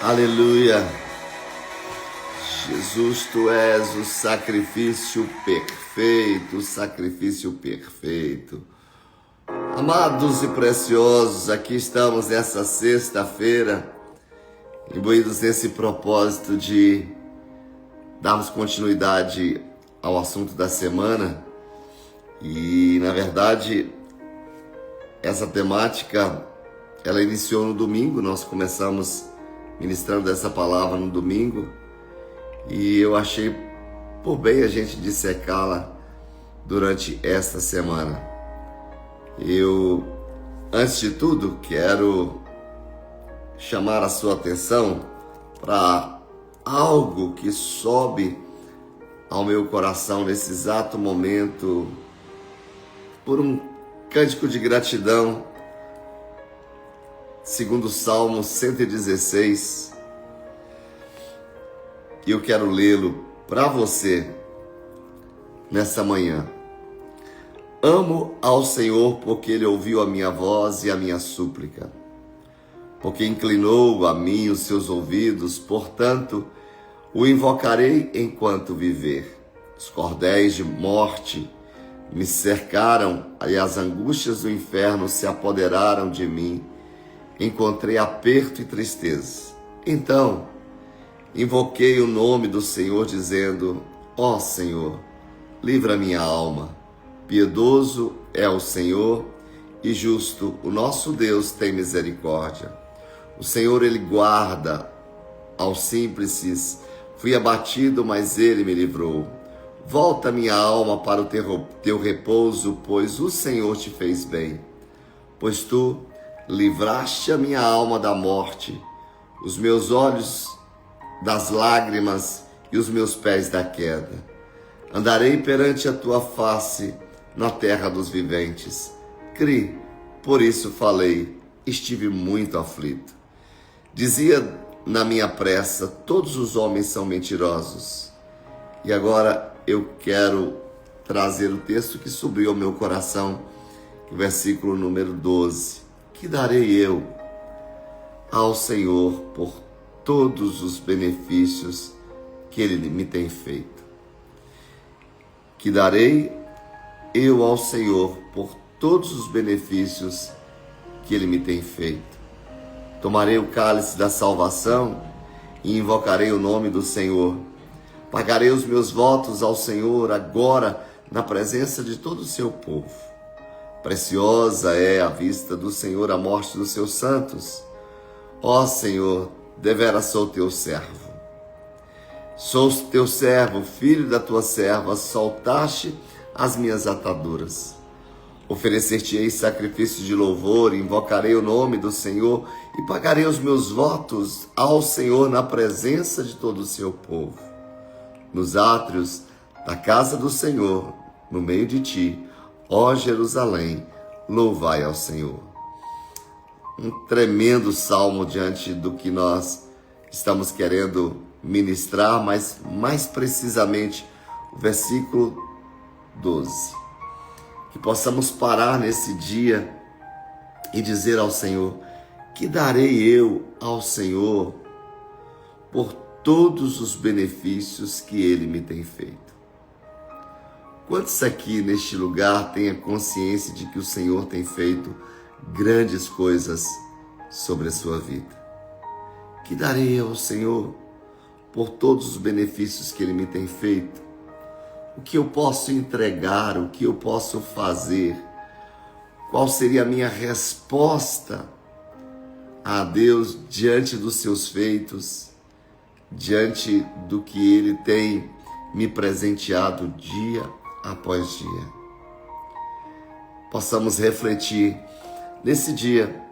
Aleluia. Jesus, tu és o sacrifício perfeito, o sacrifício perfeito. Amados e preciosos, aqui estamos nessa sexta-feira, imbuídos nesse propósito de darmos continuidade ao assunto da semana. E, na verdade, essa temática, ela iniciou no domingo, nós começamos ministrando essa palavra no domingo, e eu achei por bem a gente dissecá-la durante esta semana. Eu, antes de tudo, quero chamar a sua atenção para algo que sobe ao meu coração nesse exato momento, por um cântico de gratidão, segundo o Salmo 116, e eu quero lê-lo para você nessa manhã. Amo ao Senhor porque Ele ouviu a minha voz e a minha súplica, porque inclinou a mim os seus ouvidos, portanto, o invocarei enquanto viver. Os cordéis de morte me cercaram e as angústias do inferno se apoderaram de mim. Encontrei aperto e tristeza. Então, invoquei o nome do Senhor, dizendo: ó Senhor, livra minha alma. Piedoso é o Senhor e justo, o nosso Deus tem misericórdia. O Senhor, Ele guarda aos simples. Fui abatido, mas Ele me livrou. Volta minha alma para o teu repouso, pois o Senhor te fez bem. Pois tu livraste a minha alma da morte, os meus olhos das lágrimas e os meus pés da queda. Andarei perante a tua face na terra dos viventes. Cri, por isso falei, estive muito aflito. Dizia na minha pressa, todos os homens são mentirosos. E agora eu quero trazer o texto que subiu ao meu coração, o versículo número 12. Que darei eu ao Senhor por todos os benefícios que Ele me tem feito? Que darei eu ao Senhor por todos os benefícios que Ele me tem feito? Tomarei o cálice da salvação e invocarei o nome do Senhor. Pagarei os meus votos ao Senhor agora na presença de todo o seu povo. Preciosa é à vista do Senhor a morte dos seus santos. Ó Senhor, deveras sou teu servo. Sou teu servo, filho da tua serva, soltaste as minhas ataduras. Oferecer-te-ei sacrifício de louvor, invocarei o nome do Senhor e pagarei os meus votos ao Senhor na presença de todo o seu povo. Nos átrios da casa do Senhor, no meio de ti, ó Jerusalém, louvai ao Senhor. Um tremendo salmo diante do que nós estamos querendo ministrar, mas mais precisamente o versículo 12. Que possamos parar nesse dia e dizer ao Senhor: que darei eu ao Senhor por todos os benefícios que Ele me tem feito? Quantos aqui neste lugar têm a consciência de que o Senhor tem feito grandes coisas sobre a sua vida? Que darei eu ao Senhor por todos os benefícios que Ele me tem feito? O que eu posso entregar, o que eu posso fazer? Qual seria a minha resposta a Deus diante dos seus feitos, diante do que Ele tem me presenteado dia após dia? Possamos refletir nesse dia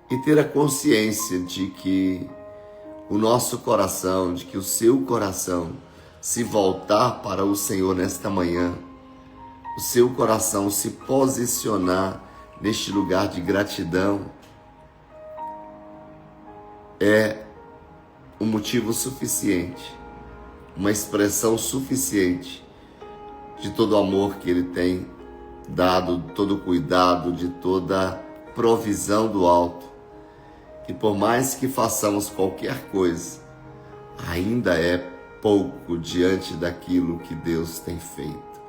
e ter a consciência de que o nosso coração, de que o seu coração se voltar para o Senhor nesta manhã, o seu coração se posicionar neste lugar de gratidão, é um motivo suficiente, uma expressão suficiente de todo o amor que Ele tem dado, todo o cuidado, de toda provisão do alto que por mais que façamos qualquer coisa, ainda é pouco diante daquilo que Deus tem feito,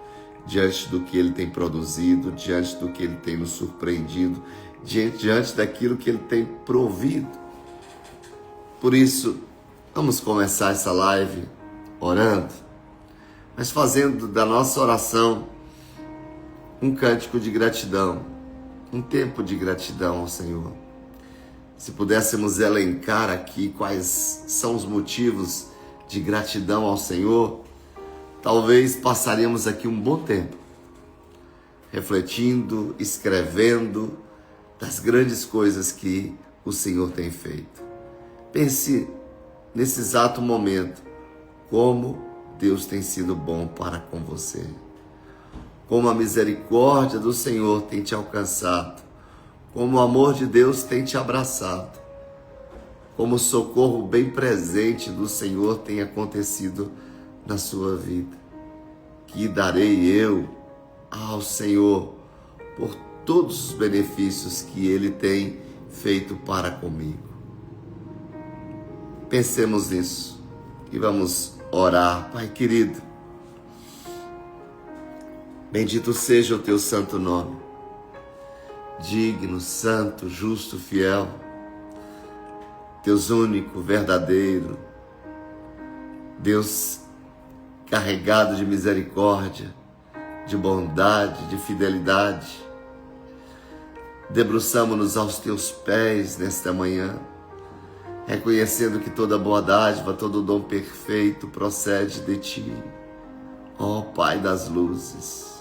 diante do que Ele tem produzido, diante do que Ele tem nos surpreendido, diante daquilo que Ele tem provido. Por isso, vamos começar essa live orando, mas fazendo da nossa oração um cântico de gratidão, um tempo de gratidão ao Senhor. Se pudéssemos elencar aqui quais são os motivos de gratidão ao Senhor, talvez passaríamos aqui um bom tempo, refletindo, escrevendo das grandes coisas que o Senhor tem feito. Pense nesse exato momento, como Deus tem sido bom para com você. Como a misericórdia do Senhor tem te alcançado, como o amor de Deus tem te abraçado, como o socorro bem presente do Senhor tem acontecido na sua vida. Que darei eu ao Senhor por todos os benefícios que Ele tem feito para comigo. Pensemos nisso e vamos orar. Pai querido, bendito seja o teu santo nome, digno, santo, justo, fiel, Deus único, verdadeiro, Deus carregado de misericórdia, de bondade, de fidelidade. Debruçamo-nos aos teus pés nesta manhã, reconhecendo que toda boa dádiva, todo dom perfeito procede de ti, ó Pai das luzes,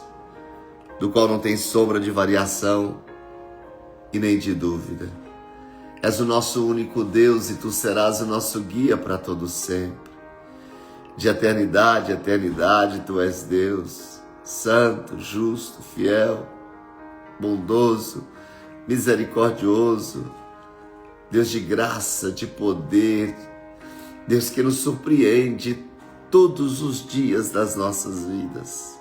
do qual não tem sombra de variação e nem de dúvida. És o nosso único Deus e tu serás o nosso guia para todo sempre. De eternidade a eternidade tu és Deus, santo, justo, fiel, bondoso, misericordioso, Deus de graça, de poder, Deus que nos surpreende todos os dias das nossas vidas.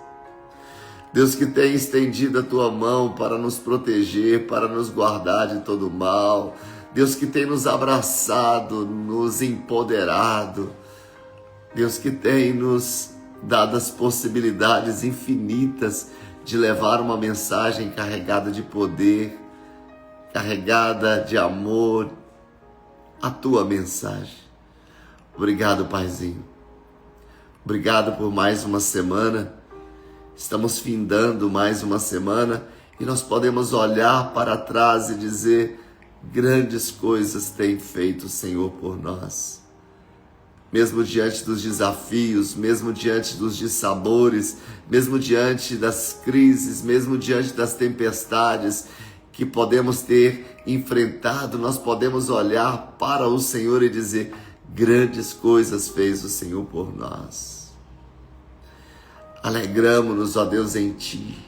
Deus que tem estendido a tua mão para nos proteger, para nos guardar de todo mal. Deus que tem nos abraçado, nos empoderado. Deus que tem nos dado as possibilidades infinitas de levar uma mensagem carregada de poder, carregada de amor, a tua mensagem. Obrigado, Paizinho. Obrigado por mais uma semana. Estamos findando mais uma semana e nós podemos olhar para trás e dizer: grandes coisas tem feito o Senhor por nós. Mesmo diante dos desafios, mesmo diante dos dissabores, mesmo diante das crises, mesmo diante das tempestades que podemos ter enfrentado, nós podemos olhar para o Senhor e dizer: grandes coisas fez o Senhor por nós. Alegramo-nos, ó Deus, em Ti.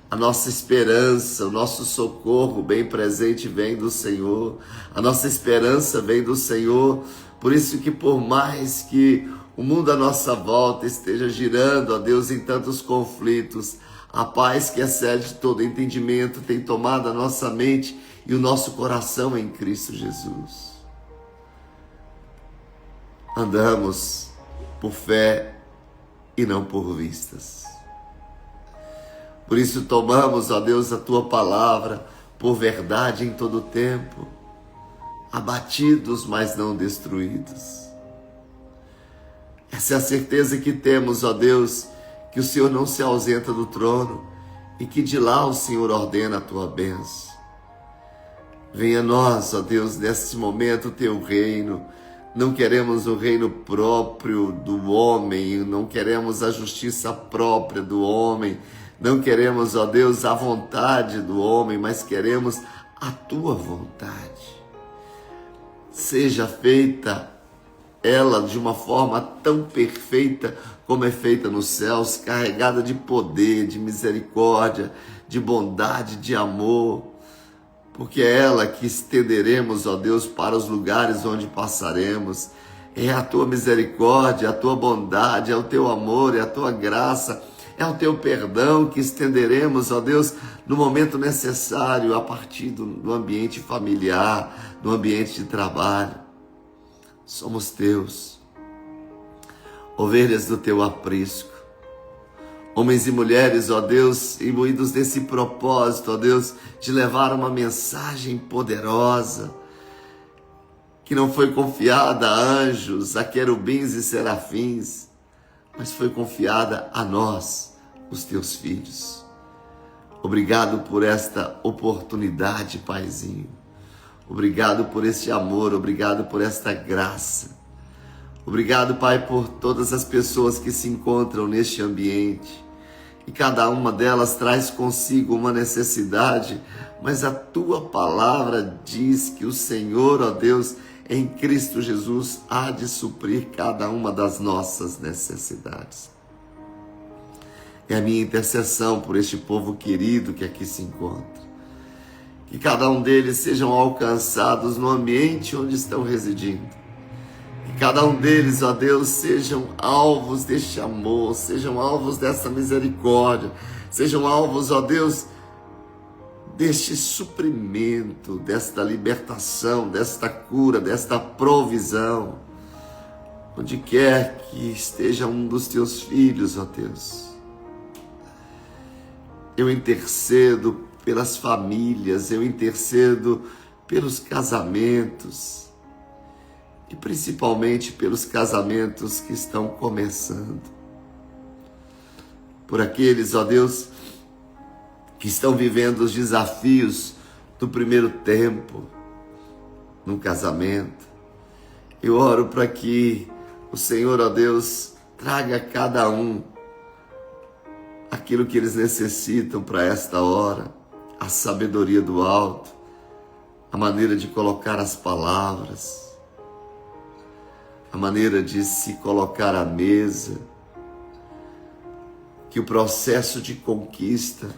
A nossa esperança, o nosso socorro bem presente vem do Senhor. A nossa esperança vem do Senhor. Por isso que por mais que o mundo à nossa volta esteja girando, ó Deus, em tantos conflitos, a paz que excede todo entendimento tem tomado a nossa mente e o nosso coração em Cristo Jesus. Andamos por fé e não por vistas. Por isso tomamos, ó Deus, a Tua palavra por verdade em todo o tempo, abatidos, mas não destruídos. Essa é a certeza que temos, ó Deus, que o Senhor não se ausenta do trono e que de lá o Senhor ordena a Tua bênção. Venha a nós, ó Deus, neste momento o Teu reino. Não queremos o reino próprio do homem, não queremos a justiça própria do homem, não queremos, ó Deus, a vontade do homem, mas queremos a Tua vontade. Seja feita ela de uma forma tão perfeita como é feita nos céus, carregada de poder, de misericórdia, de bondade, de amor. Porque é ela que estenderemos, ó Deus, para os lugares onde passaremos. É a Tua misericórdia, a Tua bondade, é o Teu amor, é a Tua graça, É o teu perdão que estenderemos, ó Deus, no momento necessário, a partir do ambiente familiar, do ambiente de trabalho. Somos teus, ovelhas do teu aprisco. Homens e mulheres, ó Deus, imbuídos desse propósito, ó Deus, de levar uma mensagem poderosa, que não foi confiada a anjos, a querubins e serafins, mas foi confiada a nós, os teus filhos. Obrigado por esta oportunidade, Paizinho. Obrigado por este amor, obrigado por esta graça. Obrigado, Pai, por todas as pessoas que se encontram neste ambiente. E cada uma delas traz consigo uma necessidade, mas a tua palavra diz que o Senhor, ó Deus, em Cristo Jesus, há de suprir cada uma das nossas necessidades. É a minha intercessão por este povo querido que aqui se encontra. Que cada um deles sejam alcançados no ambiente onde estão residindo. Que cada um deles, ó Deus, sejam alvos deste amor, sejam alvos dessa misericórdia, sejam alvos, ó Deus, deste suprimento, desta libertação, desta cura, desta provisão. Onde quer que esteja um dos teus filhos, ó Deus, eu intercedo pelas famílias, eu intercedo pelos casamentos, e principalmente pelos casamentos que estão começando. Por aqueles, ó Deus, que estão vivendo os desafios do primeiro tempo no casamento. Eu oro para que o Senhor, ó Deus, traga a cada um aquilo que eles necessitam para esta hora, a sabedoria do alto, a maneira de colocar as palavras, a maneira de se colocar à mesa, que o processo de conquista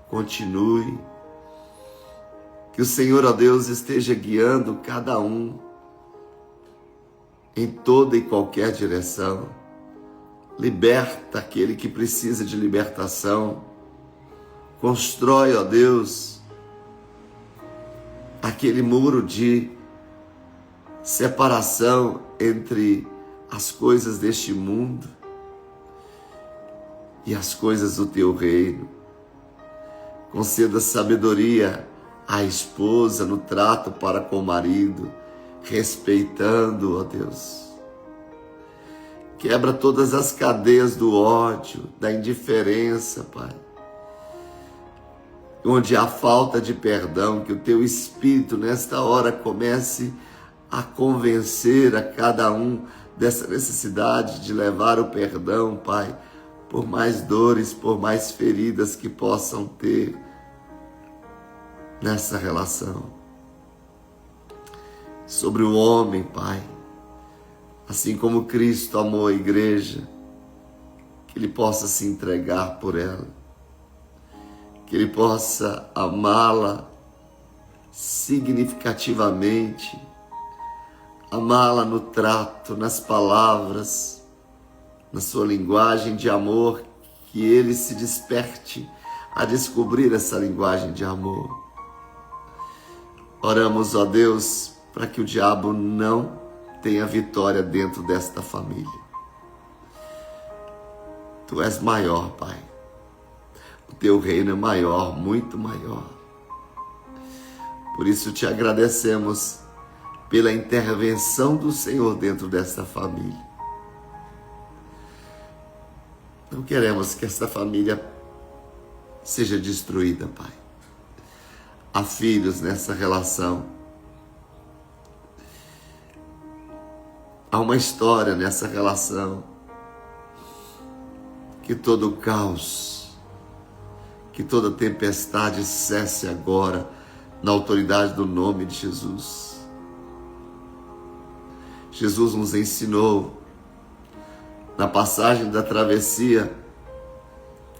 continue, que o Senhor, ó Deus, esteja guiando cada um em toda e qualquer direção. Liberta aquele que precisa de libertação. Constrói, ó Deus, aquele muro de separação entre as coisas deste mundo e as coisas do teu reino. Conceda sabedoria à esposa no trato para com o marido, respeitando, ó Deus. Quebra todas as cadeias do ódio, da indiferença, Pai. Onde há falta de perdão, que o teu Espírito nesta hora comece a convencer a cada um dessa necessidade de levar o perdão, Pai, por mais dores, por mais feridas que possam ter nessa relação. Sobre o homem, Pai, assim como Cristo amou a igreja, que ele possa se entregar por ela, que ele possa amá-la significativamente, amá-la no trato, nas palavras, na sua linguagem de amor, que ele se desperte a descobrir essa linguagem de amor. Oramos, ó Deus, para que o diabo não tenha vitória dentro desta família. Tu és maior, Pai. O teu reino é maior, muito maior. Por isso te agradecemos pela intervenção do Senhor dentro desta família. Não queremos que esta família seja destruída, Pai. Há filhos nessa relação. Há uma história nessa relação. Que todo o caos, que toda tempestade cesse agora na autoridade do nome de Jesus. Jesus nos ensinou na passagem da travessia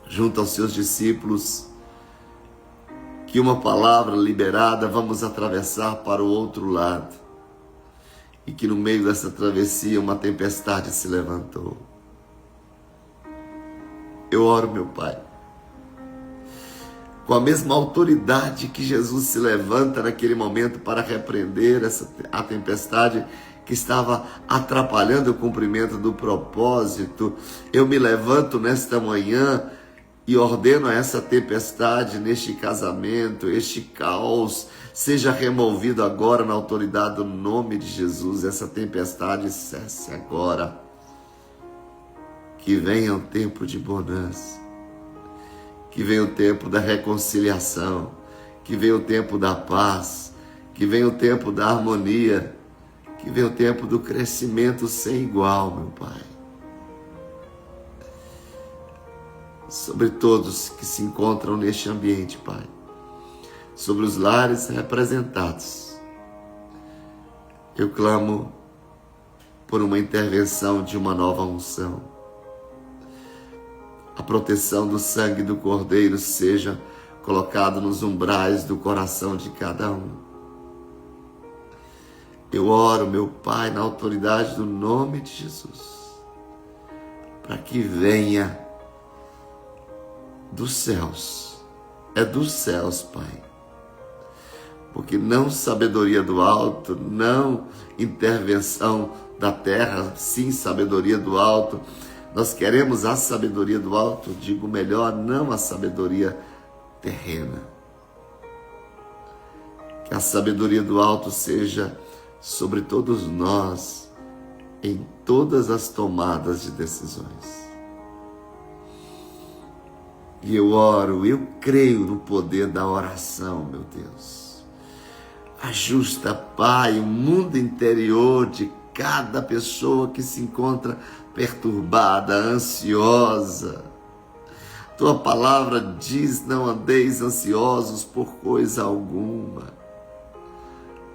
junto aos seus discípulos que uma palavra liberada, vamos atravessar para o outro lado, e que no meio dessa travessia uma tempestade se levantou. Eu oro, meu Pai, com a mesma autoridade que Jesus se levanta naquele momento para repreender a tempestade que estava atrapalhando o cumprimento do propósito. Eu me levanto nesta manhã e ordeno a essa tempestade neste casamento, este caos, seja removido agora na autoridade do nome de Jesus. Essa tempestade cesse agora. Que venha um tempo de bonança. Que venha o tempo da reconciliação, que venha o tempo da paz, que venha o tempo da harmonia, que venha o tempo do crescimento sem igual, meu Pai. Sobre todos que se encontram neste ambiente, Pai. Sobre os lares representados. Eu clamo por uma intervenção de uma nova unção. A proteção do sangue do Cordeiro seja colocado nos umbrais do coração de cada um. Eu oro, meu Pai, na autoridade do nome de Jesus, para que venha dos céus. É dos céus, Pai. Porque não sabedoria do alto, não intervenção da terra, sim sabedoria do alto. Nós queremos a sabedoria do alto, digo melhor, não a sabedoria terrena. Que a sabedoria do alto seja sobre todos nós, em todas as tomadas de decisões. E eu oro, eu creio no poder da oração, meu Deus. Ajusta, Pai, o mundo interior de cada pessoa que se encontra perturbada, ansiosa. Tua palavra diz: não andeis ansiosos por coisa alguma.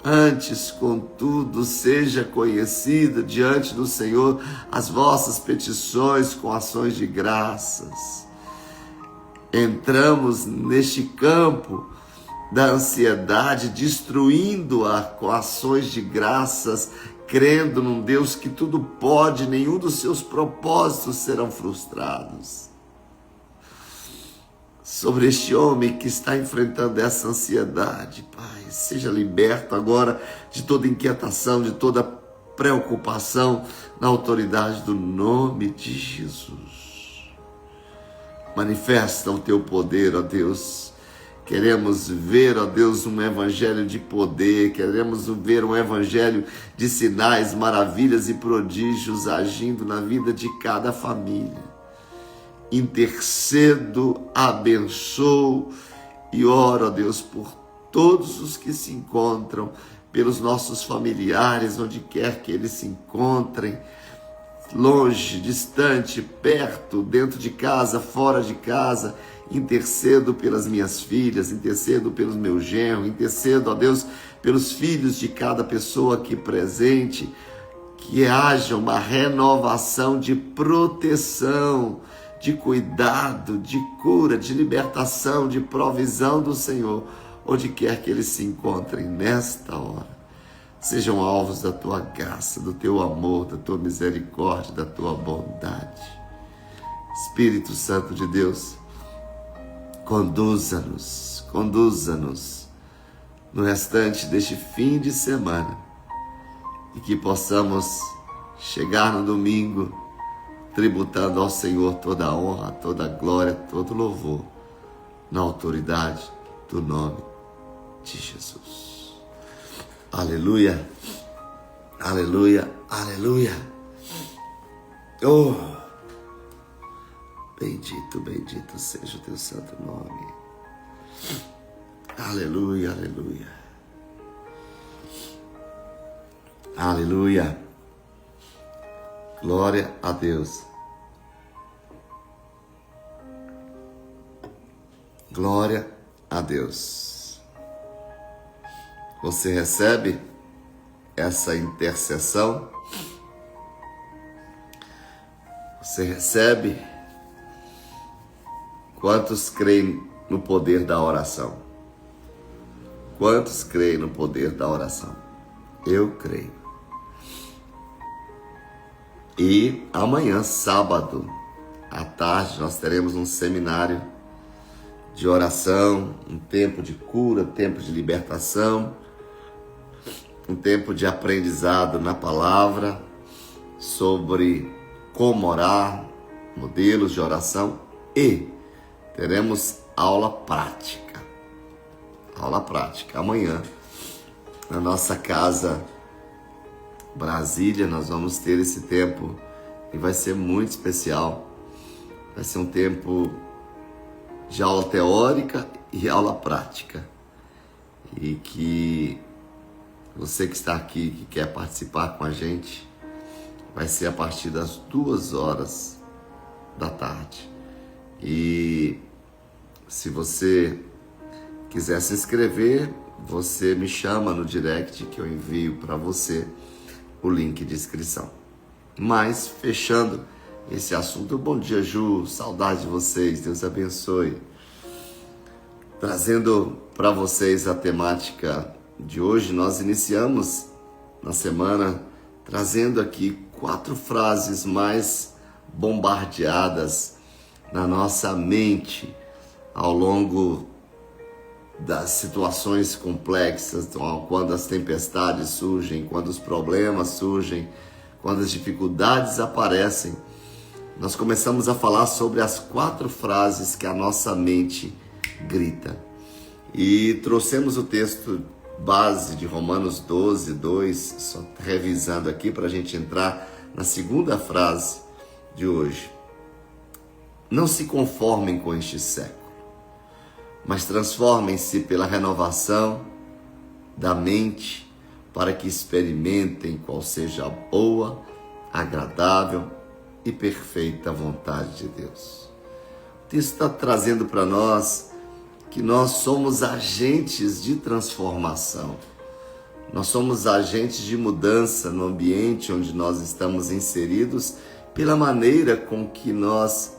Antes, contudo, seja conhecida diante do Senhor as vossas petições com ações de graças. Entramos neste campo da ansiedade, destruindo-a com ações de graças, crendo num Deus que tudo pode, nenhum dos seus propósitos serão frustrados. Sobre este homem que está enfrentando essa ansiedade, Pai, seja liberto agora de toda inquietação, de toda preocupação, na autoridade do nome de Jesus. Manifesta o teu poder, ó Deus. Queremos ver, ó Deus, um evangelho de poder, queremos ver um evangelho de sinais, maravilhas e prodígios agindo na vida de cada família. Intercedo, abençoo e oro, ó Deus, por todos os que se encontram, pelos nossos familiares, onde quer que eles se encontrem, longe, distante, perto, dentro de casa, fora de casa. Intercedo pelas minhas filhas, intercedo pelos meus genros, intercedo, ó Deus, pelos filhos de cada pessoa aqui presente, que haja uma renovação de proteção, de cuidado, de cura, de libertação, de provisão do Senhor, onde quer que eles se encontrem nesta hora. Sejam alvos da tua graça, do teu amor, da tua misericórdia, da tua bondade. Espírito Santo de Deus, conduza-nos no restante deste fim de semana e que possamos chegar no domingo tributando ao Senhor toda a honra, toda a glória, todo o louvor, na autoridade do nome de Jesus. Aleluia, aleluia, aleluia. Oh, bendito, bendito seja o teu santo nome. Aleluia, aleluia. Aleluia. Glória a Deus. Glória a Deus. Você recebe essa intercessão? Você recebe? Quantos creem no poder da oração? Quantos creem no poder da oração? Eu creio. E amanhã, sábado, à tarde, tarde nós teremos um seminário de oração, um tempo de cura, tempo de libertação, um tempo de aprendizado na palavra sobre como orar, modelos de oração, e teremos aula prática. Aula prática. Amanhã, na nossa casa Brasília, nós vamos ter esse tempo e vai ser muito especial. Vai ser um tempo de aula teórica e aula prática. E que você que está aqui, que quer participar com a gente, vai ser a partir das 2h da tarde. E se você quiser se inscrever, você me chama no direct que eu envio para você o link de inscrição. Mas, fechando esse assunto, bom dia, Ju, saudade de vocês, Deus abençoe. Trazendo para vocês a temática de hoje, nós iniciamos na semana trazendo aqui 4 frases mais bombardeadas na nossa mente ao longo das situações complexas, quando as tempestades surgem, quando os problemas surgem, quando as dificuldades aparecem. Nós começamos a falar sobre as 4 frases que a nossa mente grita. E trouxemos o texto base de Romanos 12:2, só revisando aqui para a gente entrar na segunda frase de hoje. Não se conformem com este século, mas transformem-se pela renovação da mente, para que experimentem qual seja a boa, agradável e perfeita vontade de Deus. O texto está trazendo para nós que nós somos agentes de transformação. Nós somos agentes de mudança no ambiente onde nós estamos inseridos, pela maneira com que nós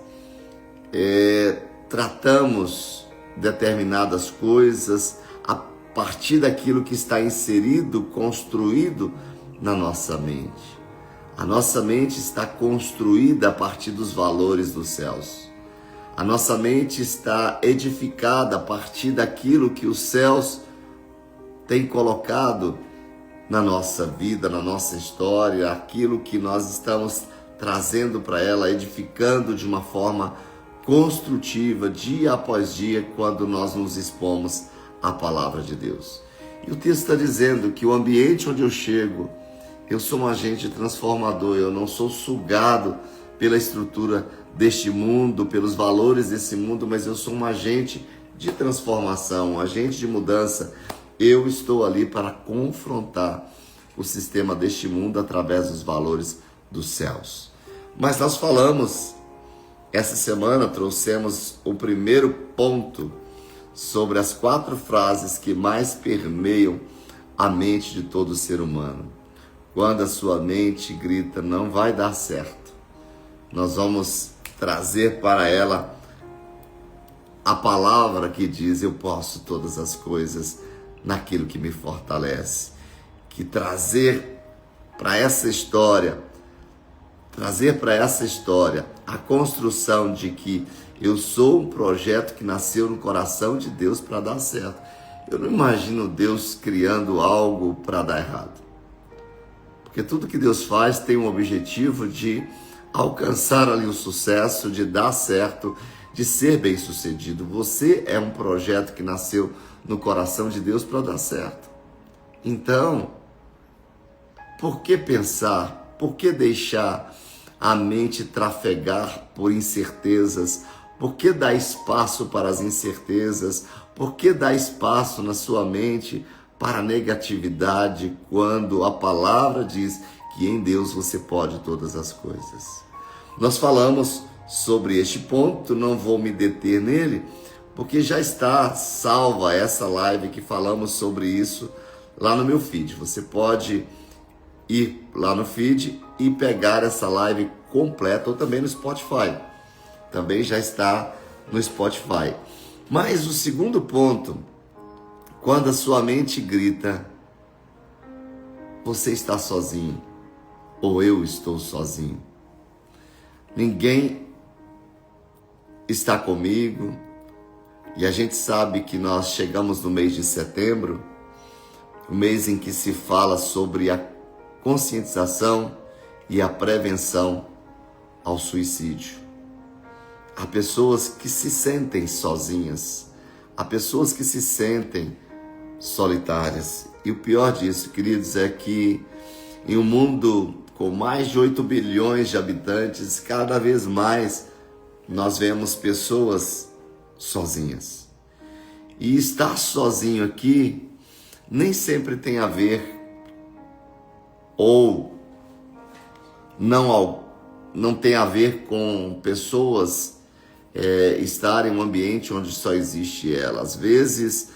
tratamos determinadas coisas, a partir daquilo que está inserido, construído na nossa mente. A nossa mente está construída a partir dos valores dos céus. A nossa mente está edificada a partir daquilo que os céus têm colocado na nossa vida, na nossa história, aquilo que nós estamos trazendo para ela, edificando de uma forma construtiva, dia após dia, quando nós nos expomos à palavra de Deus. E o texto está dizendo que o ambiente onde eu chego, eu sou um agente transformador, eu não sou sugado pela estrutura deste mundo, pelos valores desse mundo, mas eu sou um agente de transformação, um agente de mudança. Eu estou ali para confrontar o sistema deste mundo através dos valores dos céus. Mas nós falamos, essa semana trouxemos o primeiro ponto sobre as 4 frases que mais permeiam a mente de todo ser humano. Quando a sua mente grita, não vai dar certo, nós vamos trazer para ela a palavra que diz, eu posso todas as coisas naquilo que me fortalece. Que trazer para essa história a construção de que eu sou um projeto que nasceu no coração de Deus para dar certo. Eu não imagino Deus criando algo para dar errado. Porque tudo que Deus faz tem um objetivo de alcançar ali o sucesso, de dar certo, de ser bem sucedido. Você é um projeto que nasceu no coração de Deus para dar certo. Então, por que pensar? Por que deixar a mente trafegar por incertezas? Por que dar espaço para as incertezas? Por que dar espaço na sua mente para a negatividade, quando a palavra diz que em Deus você pode todas as coisas? Nós falamos sobre este ponto, não vou me deter nele, porque já está salva essa live que falamos sobre isso lá no meu feed. Você pode ir lá no feed e pegar essa live completa, ou também no Spotify. Também já está no Spotify. Mas o segundo ponto, quando a sua mente grita, você está sozinho, ou eu estou sozinho. Ninguém está comigo. E a gente sabe que nós chegamos no mês de setembro, o mês em que se fala sobre a conscientização e a prevenção ao suicídio. Há pessoas que se sentem sozinhas, há pessoas que se sentem solitárias. E o pior disso, queridos, é que em um mundo com mais de 8 bilhões de habitantes, cada vez mais nós vemos pessoas sozinhas. E estar sozinho aqui nem sempre tem a ver, ou não tem a ver com pessoas estarem em um ambiente onde só existe ela. Às vezes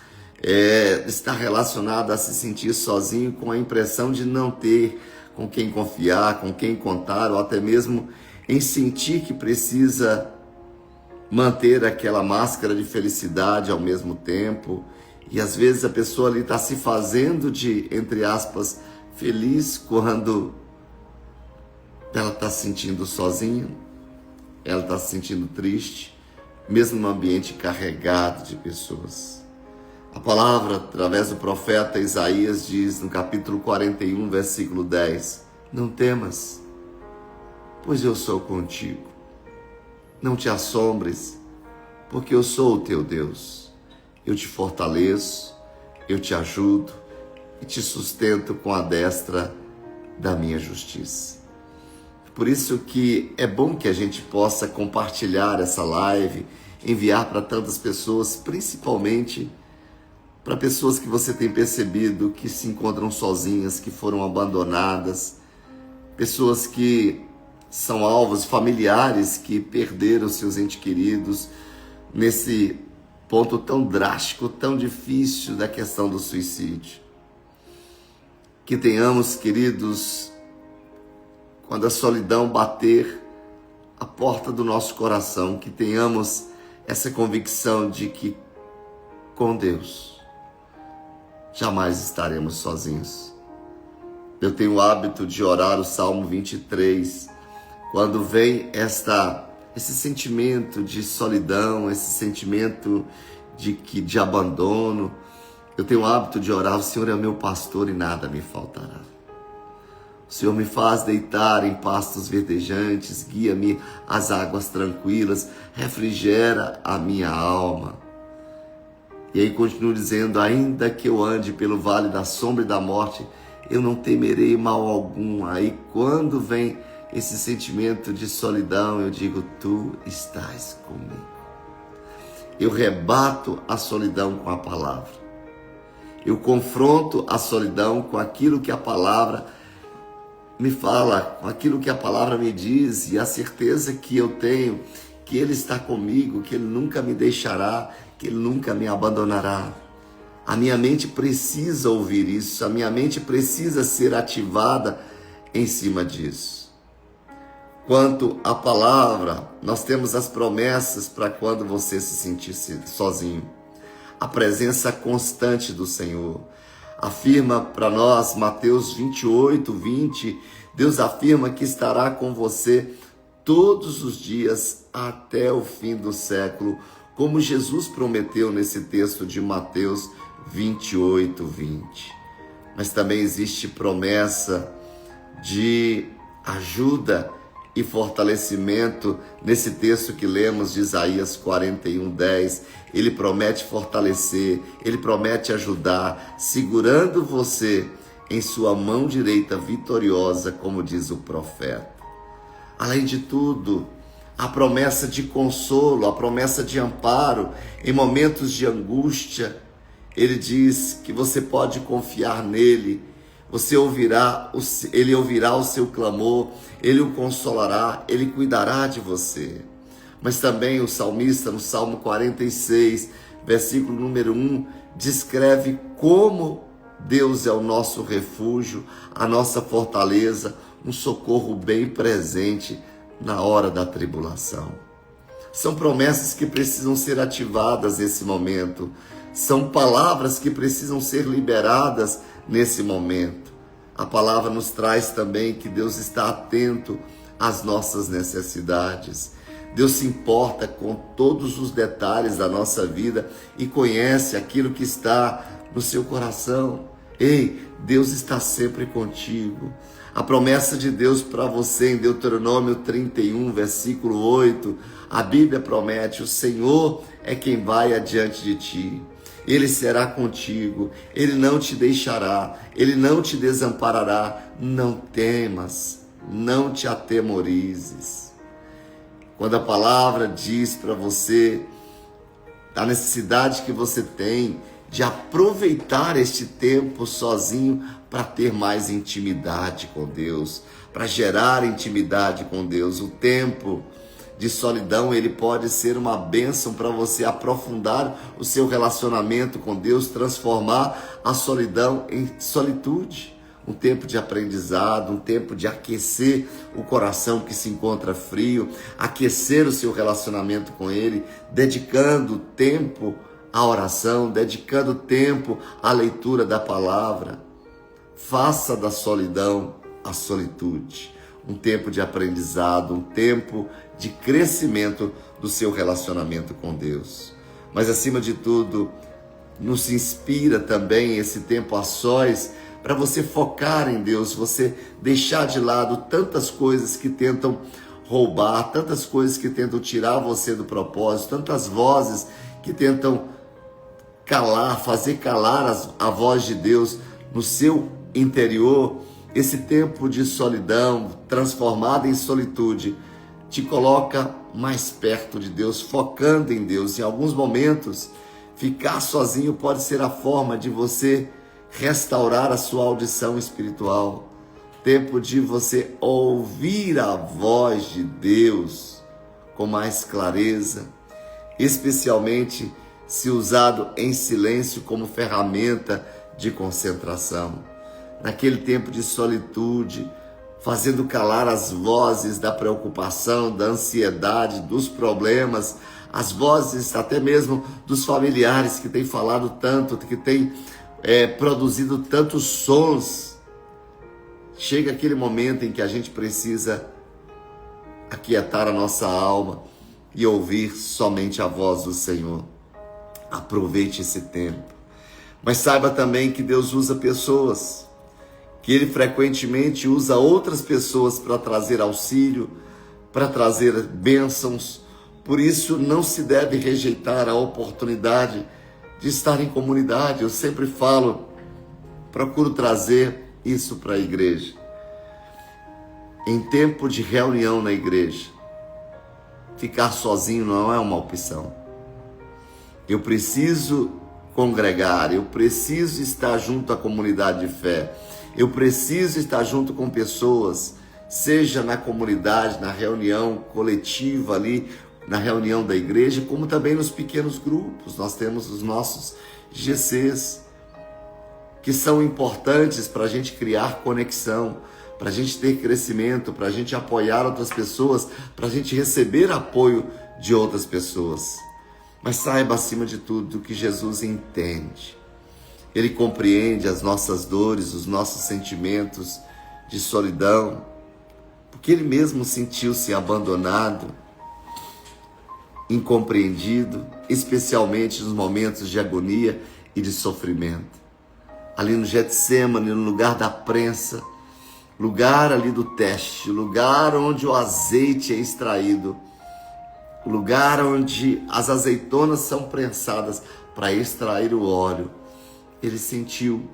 está relacionado a se sentir sozinho com a impressão de não ter com quem confiar, com quem contar, ou até mesmo em sentir que precisa manter aquela máscara de felicidade ao mesmo tempo. E às vezes a pessoa ali está se fazendo de, entre aspas, feliz quando ela está se sentindo sozinha, ela está se sentindo triste, mesmo num ambiente carregado de pessoas. A palavra, através do profeta Isaías, diz no capítulo 41, versículo 10, não temas, pois eu sou contigo. Não te assombres, porque eu sou o teu Deus. Eu te fortaleço, eu te ajudo e te sustento com a destra da minha justiça. Por isso que é bom que a gente possa compartilhar essa live, enviar para tantas pessoas, principalmente para pessoas que você tem percebido que se encontram sozinhas, que foram abandonadas, pessoas que são alvos, familiares que perderam seus entes queridos nesse ponto tão drástico, tão difícil da questão do suicídio. Que tenhamos, queridos, quando a solidão bater a porta do nosso coração, que tenhamos essa convicção de que com Deus jamais estaremos sozinhos. Eu tenho o hábito de orar o Salmo 23, quando vem esse sentimento de solidão, esse sentimento de abandono. Eu tenho o hábito de orar: o Senhor é o meu pastor e nada me faltará. O Senhor me faz deitar em pastos verdejantes, guia-me às águas tranquilas, refrigera a minha alma. E aí continua dizendo: ainda que eu ande pelo vale da sombra e da morte, eu não temerei mal algum. Aí quando vem esse sentimento de solidão, eu digo: tu estás comigo. Eu rebato a solidão com a palavra. Eu confronto a solidão com aquilo que a palavra me fala, com aquilo que a palavra me diz, e a certeza que eu tenho que Ele está comigo, que Ele nunca me deixará, que Ele nunca me abandonará. A minha mente precisa ouvir isso, a minha mente precisa ser ativada em cima disso. Quanto à palavra, nós temos as promessas para quando você se sentir sozinho. A presença constante do Senhor. Afirma para nós, Mateus 28, 20, Deus afirma que estará com você todos os dias até o fim do século, como Jesus prometeu nesse texto de Mateus 28, 20. Mas também existe promessa de ajuda e fortalecimento nesse texto que lemos de Isaías 41, 10. Ele promete fortalecer, Ele promete ajudar, segurando você em sua mão direita vitoriosa, como diz o profeta. Além de tudo, a promessa de consolo, a promessa de amparo em momentos de angústia. Ele diz que você pode confiar nele. Ele ouvirá o seu clamor, Ele o consolará, Ele cuidará de você. Mas também o salmista, no Salmo 46, versículo número 1, descreve como Deus é o nosso refúgio, a nossa fortaleza, um socorro bem presente na hora da tribulação. São promessas que precisam ser ativadas nesse momento. São palavras que precisam ser liberadas nesse momento. A palavra nos traz também que Deus está atento às nossas necessidades. Deus se importa com todos os detalhes da nossa vida e conhece aquilo que está no seu coração. Ei, Deus está sempre contigo. A promessa de Deus para você em Deuteronômio 31, versículo 8, a Bíblia promete: o Senhor é quem vai adiante de ti. Ele será contigo, Ele não te deixará, Ele não te desamparará. Não temas, não te atemorizes. Quando a palavra diz para você a necessidade que você tem de aproveitar este tempo sozinho para ter mais intimidade com Deus, para gerar intimidade com Deus. O tempo de solidão, ele pode ser uma bênção para você aprofundar o seu relacionamento com Deus, transformar a solidão em solitude. Um tempo de aprendizado, um tempo de aquecer o coração que se encontra frio, aquecer o seu relacionamento com Ele, dedicando tempo à oração, dedicando tempo à leitura da palavra. Faça da solidão a solitude, um tempo de aprendizado, um tempo de crescimento do seu relacionamento com Deus. Mas acima de tudo, nos inspira também esse tempo a sós para você focar em Deus, você deixar de lado tantas coisas que tentam roubar, tantas coisas que tentam tirar você do propósito, tantas vozes que tentam calar, fazer calar a voz de Deus no seu interior. Esse tempo de solidão, transformado em solitude, te coloca mais perto de Deus, focando em Deus. Em alguns momentos, ficar sozinho pode ser a forma de você restaurar a sua audição espiritual. Tempo de você ouvir a voz de Deus com mais clareza, especialmente se usado em silêncio como ferramenta de concentração. Naquele tempo de solitude, fazendo calar as vozes da preocupação, da ansiedade, dos problemas, as vozes até mesmo dos familiares que têm falado tanto, que têm produzido tantos sons. Chega aquele momento em que a gente precisa aquietar a nossa alma e ouvir somente a voz do Senhor. Aproveite esse tempo. Mas saiba também que Deus usa pessoas, que Ele frequentemente usa outras pessoas para trazer auxílio, para trazer bênçãos. Por isso não se deve rejeitar a oportunidade de estar em comunidade. Eu sempre falo, procuro trazer isso para a igreja. Em tempo de reunião na igreja, ficar sozinho não é uma opção. Eu preciso congregar, eu preciso estar junto à comunidade de fé, eu preciso estar junto com pessoas, seja na comunidade, na reunião coletiva ali, na reunião da igreja, como também nos pequenos grupos. Nós temos os nossos GCs, que são importantes para a gente criar conexão, para a gente ter crescimento, para a gente apoiar outras pessoas, para a gente receber apoio de outras pessoas. Mas saiba, acima de tudo, que Jesus entende. Ele compreende as nossas dores, os nossos sentimentos de solidão, porque Ele mesmo sentiu-se abandonado, incompreendido, especialmente nos momentos de agonia e de sofrimento. Ali no Getsêmani, no lugar da prensa, lugar ali do teste, lugar onde o azeite é extraído, o lugar onde as azeitonas são prensadas para extrair o óleo. Ele sentiu,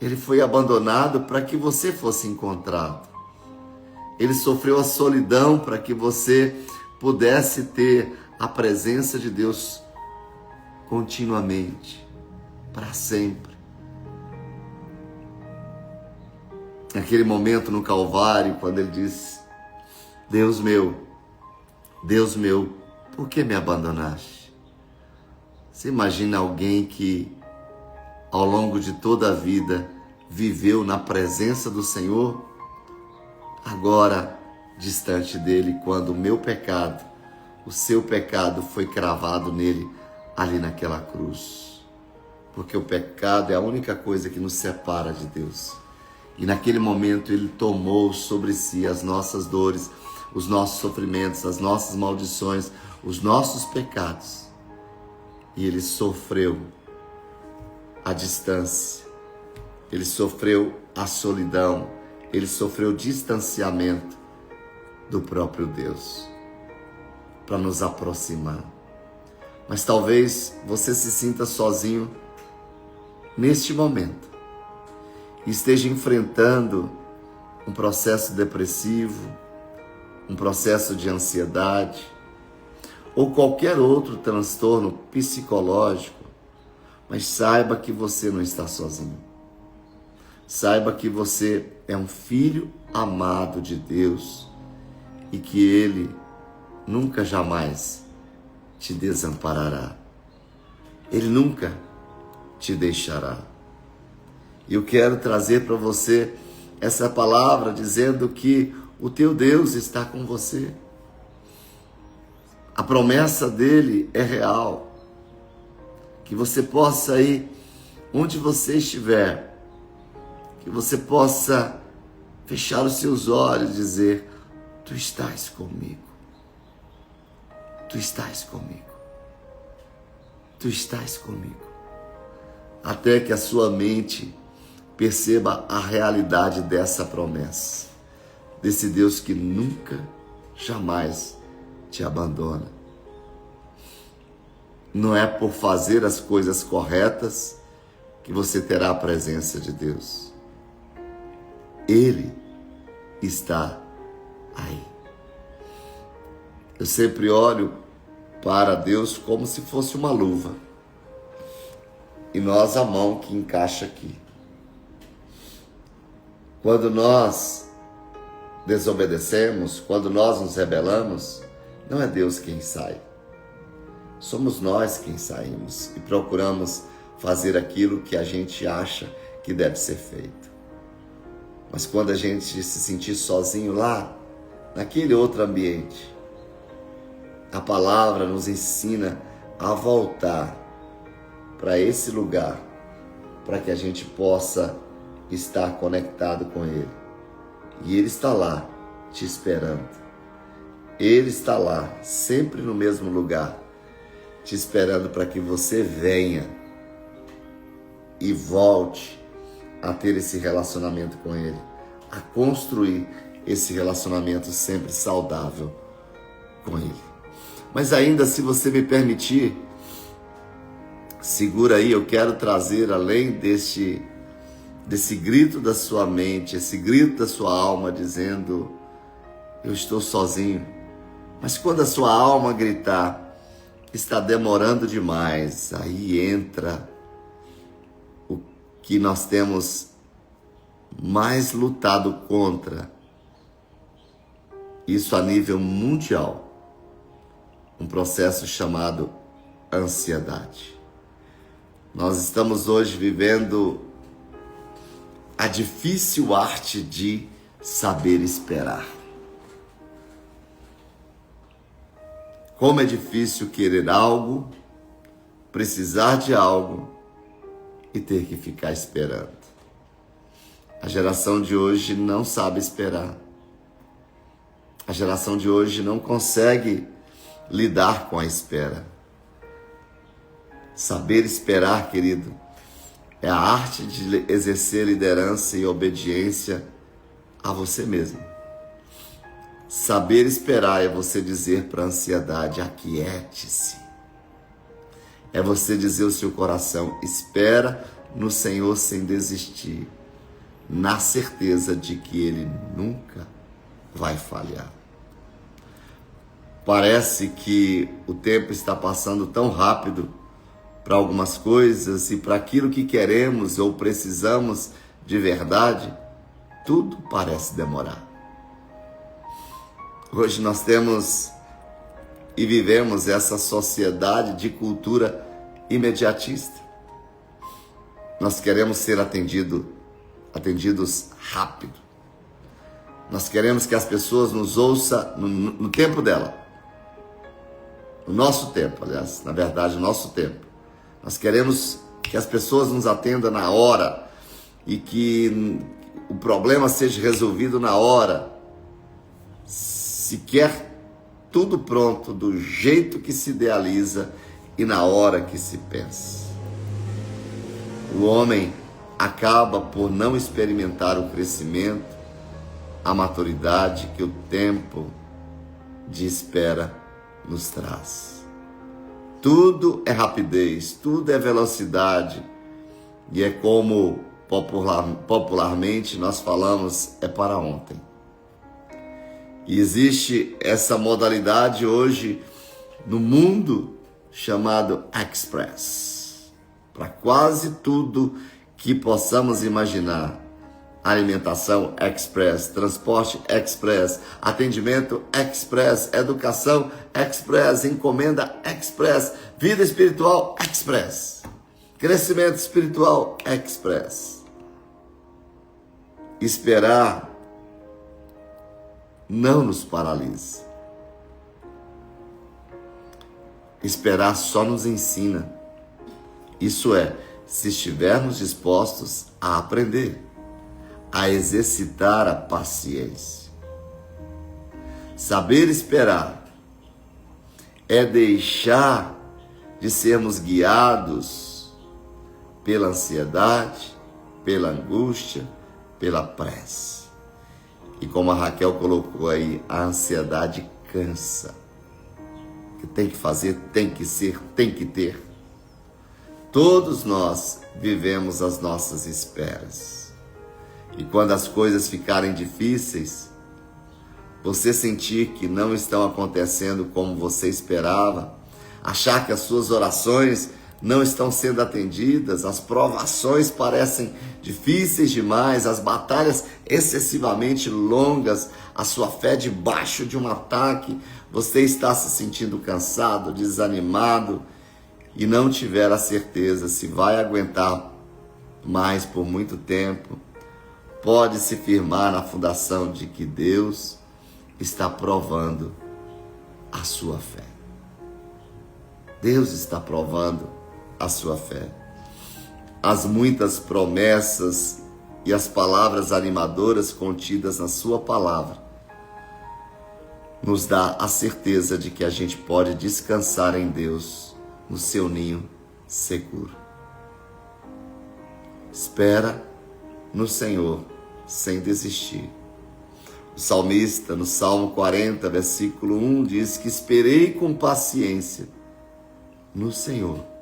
ele foi abandonado para que você fosse encontrado. Ele sofreu a solidão para que você pudesse ter a presença de Deus continuamente, para sempre. Naquele momento no Calvário, quando ele disse: Deus meu, por que me abandonaste? Você imagina alguém que ao longo de toda a vida viveu na presença do Senhor, agora distante dele, quando o meu pecado, o seu pecado foi cravado nele, ali naquela cruz. Porque o pecado é a única coisa que nos separa de Deus. E naquele momento ele tomou sobre si as nossas dores, os nossos sofrimentos, as nossas maldições, os nossos pecados. E ele sofreu a distância, ele sofreu a solidão, ele sofreu o distanciamento do próprio Deus, para nos aproximar. Mas talvez você se sinta sozinho neste momento e esteja enfrentando um processo depressivo, um processo de ansiedade ou qualquer outro transtorno psicológico, mas saiba que você não está sozinho. Saiba que você é um filho amado de Deus e que Ele nunca jamais te desamparará. Ele nunca te deixará. E eu quero trazer para você essa palavra dizendo que o teu Deus está com você. A promessa dele é real. Que você possa ir onde você estiver, que você possa fechar os seus olhos e dizer: tu estás comigo. Tu estás comigo. Tu estás comigo. Até que a sua mente perceba a realidade dessa promessa, desse Deus que nunca, jamais te abandona. Não é por fazer as coisas corretas que você terá a presença de Deus. Ele está aí. Eu sempre olho para Deus como se fosse uma luva. E nós a mão que encaixa aqui. Quando nós desobedecemos, quando nós nos rebelamos, não é Deus quem sai. Somos nós quem saímos e procuramos fazer aquilo que a gente acha que deve ser feito. Mas quando a gente se sentir sozinho lá, naquele outro ambiente, a palavra nos ensina a voltar para esse lugar, para que a gente possa estar conectado com Ele. E Ele está lá te esperando. Ele está lá, sempre no mesmo lugar, te esperando para que você venha e volte a ter esse relacionamento com Ele, a construir esse relacionamento sempre saudável com Ele. Mas ainda, se você me permitir, segura aí, eu quero trazer, além desse grito da sua mente, esse grito da sua alma dizendo: eu estou sozinho. Mas quando a sua alma gritar: está demorando demais, aí entra o que nós temos mais lutado contra, isso a nível mundial, um processo chamado ansiedade. Nós estamos hoje vivendo a difícil arte de saber esperar. Como é difícil querer algo, precisar de algo e ter que ficar esperando. A geração de hoje não sabe esperar. A geração de hoje não consegue lidar com a espera. Saber esperar, querido, é a arte de exercer liderança e obediência a você mesmo. Saber esperar é você dizer para a ansiedade: aquiete-se. É você dizer ao seu coração: espera no Senhor sem desistir, na certeza de que Ele nunca vai falhar. Parece que o tempo está passando tão rápido para algumas coisas e para aquilo que queremos ou precisamos de verdade, tudo parece demorar. Hoje nós temos e vivemos essa sociedade de cultura imediatista. Nós queremos ser atendidos rápido. Nós queremos que as pessoas nos ouçam no tempo dela. No nosso tempo, aliás, na verdade, no nosso tempo. Nós queremos que as pessoas nos atendam na hora e que o problema seja resolvido na hora, se quer tudo pronto, do jeito que se idealiza e na hora que se pensa. O homem acaba por não experimentar o crescimento, a maturidade que o tempo de espera nos traz. Tudo é rapidez, tudo é velocidade, e é como popularmente nós falamos, é para ontem. E existe essa modalidade hoje no mundo chamado Express. Para quase tudo que possamos imaginar. Alimentação Express, transporte Express, atendimento Express, educação Express, encomenda Express, vida espiritual Express, crescimento espiritual Express. Esperar não nos paralisa. Esperar só nos ensina. Isso é, se estivermos dispostos a aprender, a exercitar a paciência. Saber esperar é deixar de sermos guiados pela ansiedade, pela angústia, pela pressa. E como a Raquel colocou aí, a ansiedade cansa. Que tem que fazer, tem que ser, tem que ter. Todos nós vivemos as nossas esperas. E quando as coisas ficarem difíceis, você sentir que não estão acontecendo como você esperava, achar que as suas orações não estão sendo atendidas, as provações parecem difíceis demais, as batalhas excessivamente longas, a sua fé debaixo de um ataque, você está se sentindo cansado, desanimado e não tiver a certeza se vai aguentar mais por muito tempo, pode se firmar na fundação de que Deus está provando a sua fé. Deus está provando a sua fé. As muitas promessas e as palavras animadoras contidas na sua palavra nos dá a certeza de que a gente pode descansar em Deus, no seu ninho seguro. Espera no Senhor sem desistir. O salmista, no Salmo 40, versículo 1, diz que esperei com paciência no Senhor.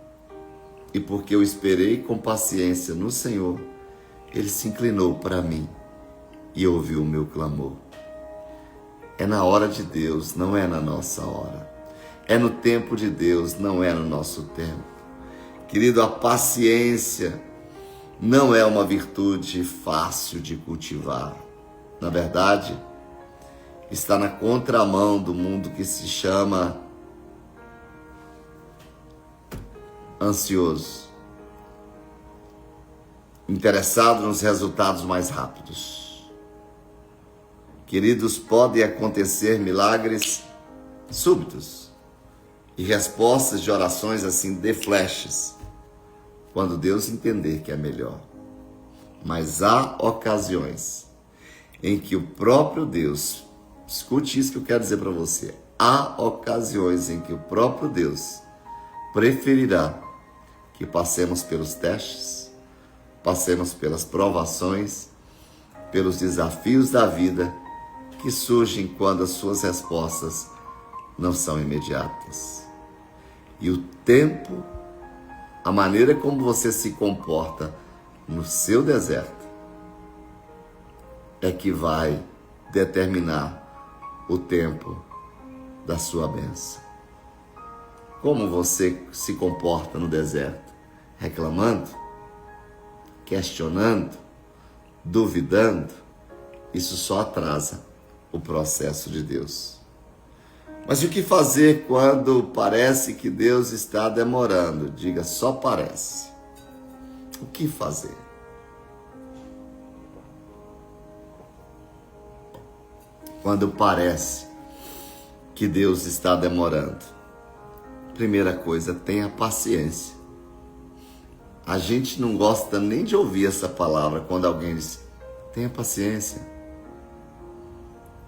E porque eu esperei com paciência no Senhor, Ele se inclinou para mim e ouviu o meu clamor. É na hora de Deus, não é na nossa hora. É no tempo de Deus, não é no nosso tempo. Querido, a paciência não é uma virtude fácil de cultivar. Na verdade, está na contramão do mundo que se chama ansioso, interessado nos resultados mais rápidos. Queridos, podem acontecer milagres súbitos e respostas de orações assim de flashes, quando Deus entender que é melhor. Mas há ocasiões em que o próprio Deus, escute isso que eu quero dizer para você, há ocasiões em que o próprio Deus preferirá que passemos pelos testes, passemos pelas provações, pelos desafios da vida que surgem quando as suas respostas não são imediatas. E o tempo, a maneira como você se comporta no seu deserto, é que vai determinar o tempo da sua bênção. Como você se comporta no deserto? Reclamando? Questionando? Duvidando? Isso só atrasa o processo de Deus. Mas o que fazer quando parece que Deus está demorando? Diga, só parece. O que fazer? Quando parece que Deus está demorando, primeira coisa, tenha paciência. A gente não gosta nem de ouvir essa palavra quando alguém diz, tenha paciência.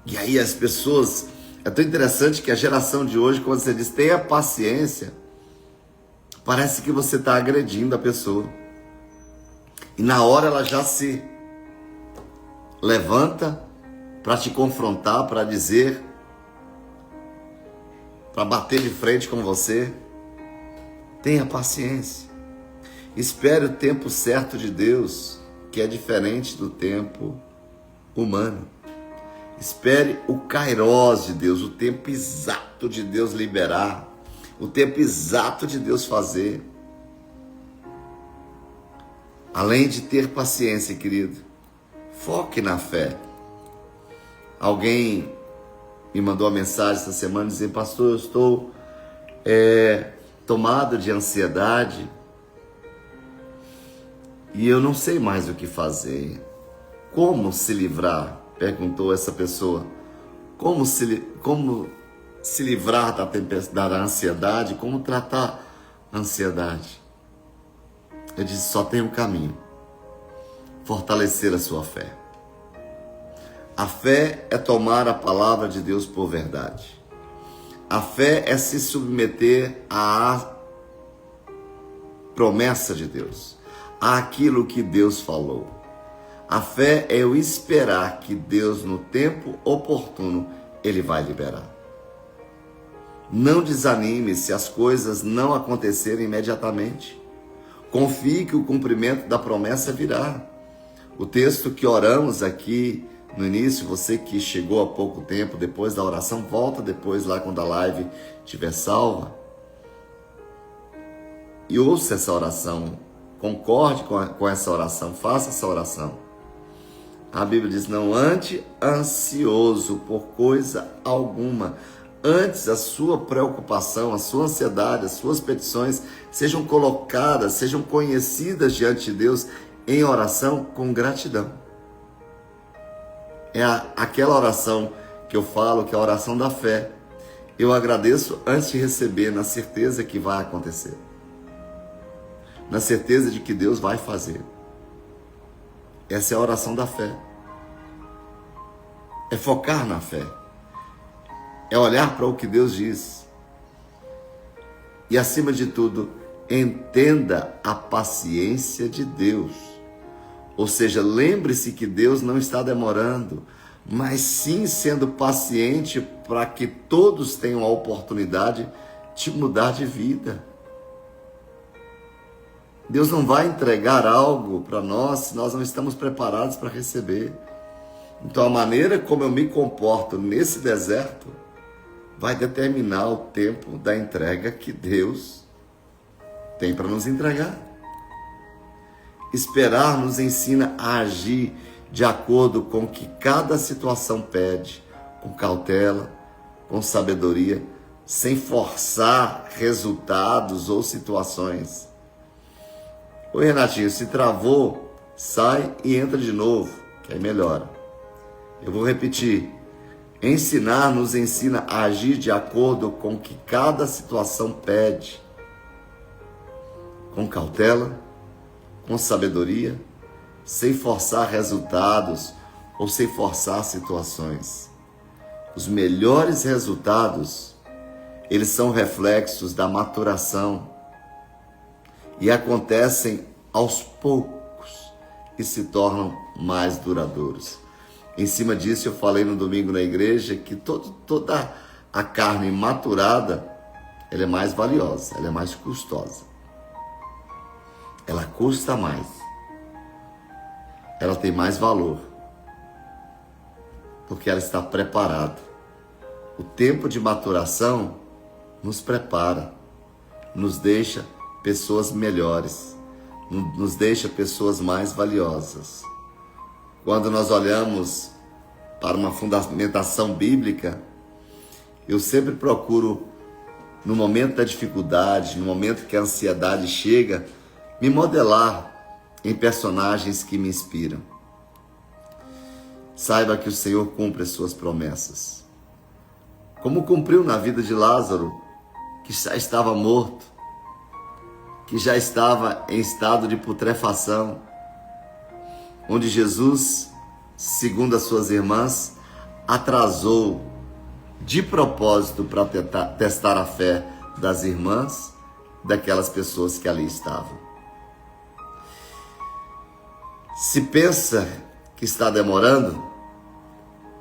E aí as pessoas É tão interessante que a geração de hoje, quando você diz tenha paciência, parece que você está agredindo a pessoa. E na hora ela já se levanta para te confrontar, para dizer, para bater de frente com você. Tenha paciência. Espere o tempo certo de Deus, que é diferente do tempo humano. Espere o Kairos de Deus, o tempo exato de Deus liberar, o tempo exato de Deus fazer. Além de ter paciência, querido, foque na fé. Alguém me mandou uma mensagem essa semana dizendo: pastor, eu estou tomado de ansiedade e eu não sei mais o que fazer. Como se livrar? Perguntou essa pessoa. Como se livrar da ansiedade? Como tratar a ansiedade? Eu disse: só tem um caminho: fortalecer a sua fé. A fé é tomar a palavra de Deus por verdade. A fé é se submeter à promessa de Deus, àquilo que Deus falou. A fé é eu esperar que Deus, no tempo oportuno, Ele vai liberar. Não desanime se as coisas não acontecerem imediatamente. Confie que o cumprimento da promessa virá. O texto que oramos aqui no início, você que chegou há pouco tempo depois da oração, volta depois lá quando a live estiver salva e ouça essa oração, concorde com essa oração, faça essa oração. A Bíblia diz: não ande ansioso por coisa alguma. Antes a sua preocupação, a sua ansiedade, as suas petições sejam colocadas, sejam conhecidas diante de Deus em oração com gratidão. É aquela oração que eu falo, que é a oração da fé. Eu agradeço antes de receber, na certeza que vai acontecer. Na certeza de que Deus vai fazer. Essa é a oração da fé. É focar na fé. É olhar para o que Deus diz. E acima de tudo, entenda a paciência de Deus. Ou seja, lembre-se que Deus não está demorando, mas sim sendo paciente para que todos tenham a oportunidade de mudar de vida. Deus não vai entregar algo para nós se nós não estamos preparados para receber. Então a maneira como eu me comporto nesse deserto vai determinar o tempo da entrega que Deus tem para nos entregar. Esperar nos ensina a agir de acordo com o que cada situação pede, com cautela, com sabedoria, sem forçar resultados ou situações. Oi, Renatinho, se travou, sai e entra de novo, que aí melhora. Eu vou repetir. Ensinar nos ensina a agir de acordo com o que cada situação pede, com cautela, com sabedoria, sem forçar resultados ou sem forçar situações. Os melhores resultados, eles são reflexos da maturação e acontecem aos poucos e se tornam mais duradouros. Em cima disso, eu falei no domingo na igreja que toda a carne maturada, ela é mais valiosa, ela é mais custosa. Ela custa mais. Ela tem mais valor. Porque ela está preparada. O tempo de maturação nos prepara, nos deixa pessoas melhores, nos deixa pessoas mais valiosas. Quando nós olhamos para uma fundamentação bíblica, eu sempre procuro, no momento da dificuldade, no momento que a ansiedade chega, me modelar em personagens que me inspiram. Saiba que o Senhor cumpre as suas promessas. Como cumpriu na vida de Lázaro, que já estava morto, que já estava em estado de putrefação, onde Jesus, segundo as suas irmãs, atrasou de propósito para testar a fé das irmãs, daquelas pessoas que ali estavam. Se pensa que está demorando,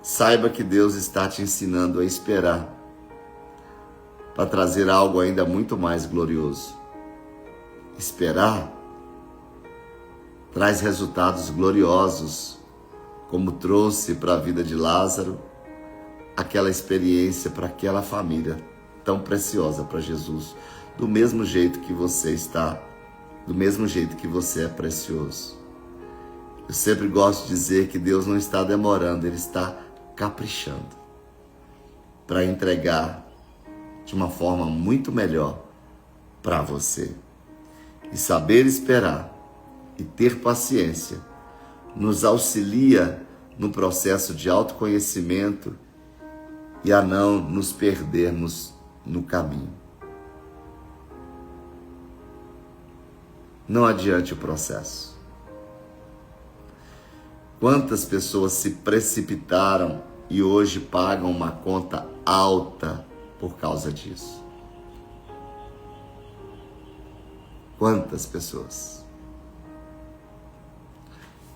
saiba que Deus está te ensinando a esperar para trazer algo ainda muito mais glorioso. Esperar traz resultados gloriosos, como trouxe para a vida de Lázaro aquela experiência para aquela família tão preciosa para Jesus. Do mesmo jeito que você está, do mesmo jeito que você é precioso. Eu sempre gosto de dizer que Deus não está demorando, Ele está caprichando para entregar de uma forma muito melhor para você. E saber esperar e ter paciência nos auxilia no processo de autoconhecimento e a não nos perdermos no caminho. Não adiante o processo. Quantas pessoas se precipitaram e hoje pagam uma conta alta por causa disso? Quantas pessoas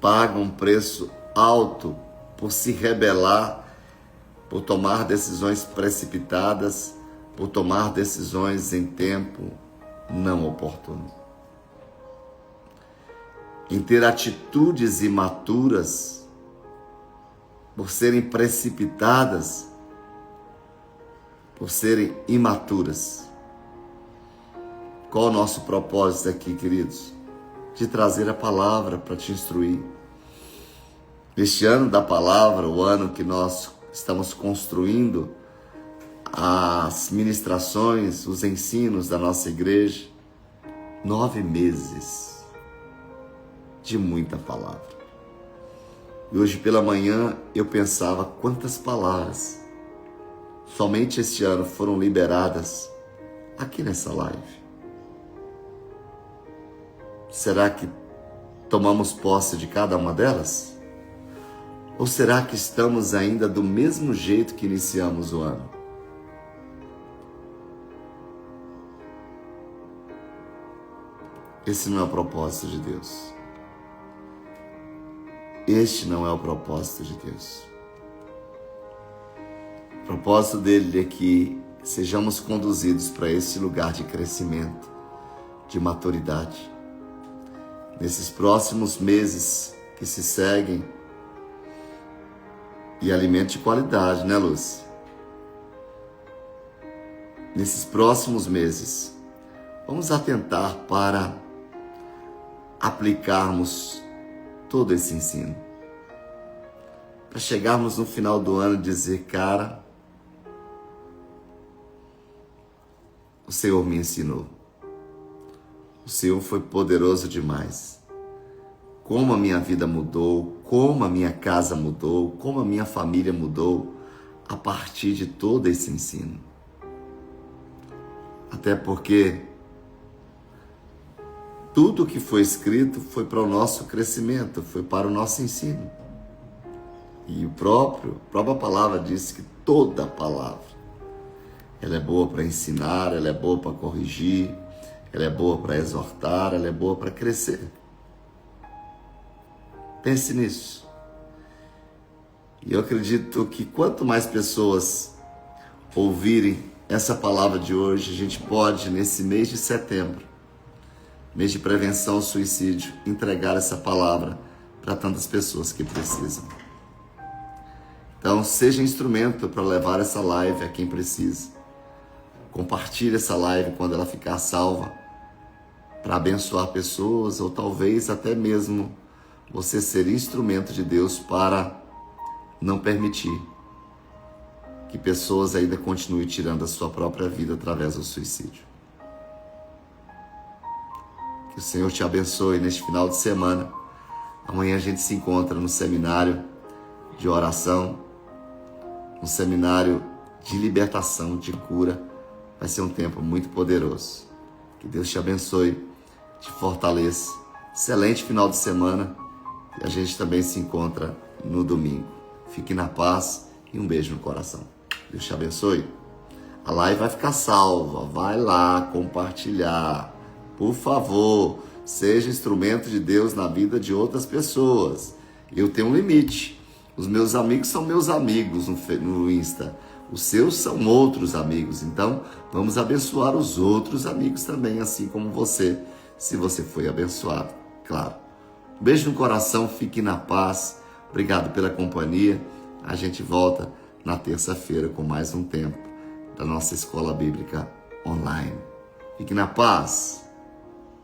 pagam um preço alto por se rebelar, por tomar decisões precipitadas, por tomar decisões em tempo não oportuno, em ter atitudes imaturas, por serem precipitadas, por serem imaturas. Qual o nosso propósito aqui, queridos? De trazer a palavra para te instruir. Este ano da palavra, o ano que nós estamos construindo as ministrações, os ensinos da nossa igreja, 9 meses de muita palavra. E hoje pela manhã eu pensava quantas palavras somente este ano foram liberadas aqui nessa live. Será que tomamos posse de cada uma delas? Ou será que estamos ainda do mesmo jeito que iniciamos o ano? Esse não é o propósito de Deus. Este não é o propósito de Deus. O propósito dele é que sejamos conduzidos para esse lugar de crescimento, de maturidade. Nesses próximos meses que se seguem, e alimento de qualidade, né, Luz? Nesses próximos meses, vamos atentar para aplicarmos todo esse ensino. Para chegarmos no final do ano e dizer, cara, o Senhor me ensinou. O Senhor foi poderoso demais. Como a minha vida mudou, como a minha casa mudou, como a minha família mudou a partir de todo esse ensino. Até porque tudo que foi escrito foi para o nosso crescimento, foi para o nosso ensino. E a própria palavra diz que toda palavra, ela é boa para ensinar, ela é boa para corrigir, ela é boa para exortar, ela é boa para crescer. Pense nisso. E eu acredito que quanto mais pessoas ouvirem essa palavra de hoje, a gente pode, nesse mês de setembro, mês de prevenção ao suicídio, entregar essa palavra para tantas pessoas que precisam. Então, seja instrumento para levar essa live a quem precisa. Compartilhe essa live quando ela ficar salva, para abençoar pessoas, ou talvez até mesmo você ser instrumento de Deus para não permitir que pessoas ainda continuem tirando a sua própria vida através do suicídio. Que o Senhor te abençoe neste final de semana. Amanhã a gente se encontra no seminário de oração, um seminário de libertação, de cura. Vai ser um tempo muito poderoso. Que Deus te abençoe, te fortaleça. Excelente final de semana. E a gente também se encontra no domingo. Fique na paz e um beijo no coração. Deus te abençoe. A live vai ficar salva. Vai lá compartilhar. Por favor, seja instrumento de Deus na vida de outras pessoas. Eu tenho um limite. Os meus amigos são meus amigos no Insta. Os seus são outros amigos. Então, vamos abençoar os outros amigos também, assim como você, se você foi abençoado, claro. Um beijo no coração, fique na paz. Obrigado pela companhia. A gente volta na terça-feira com mais um tempo da nossa Escola Bíblica Online. Fique na paz.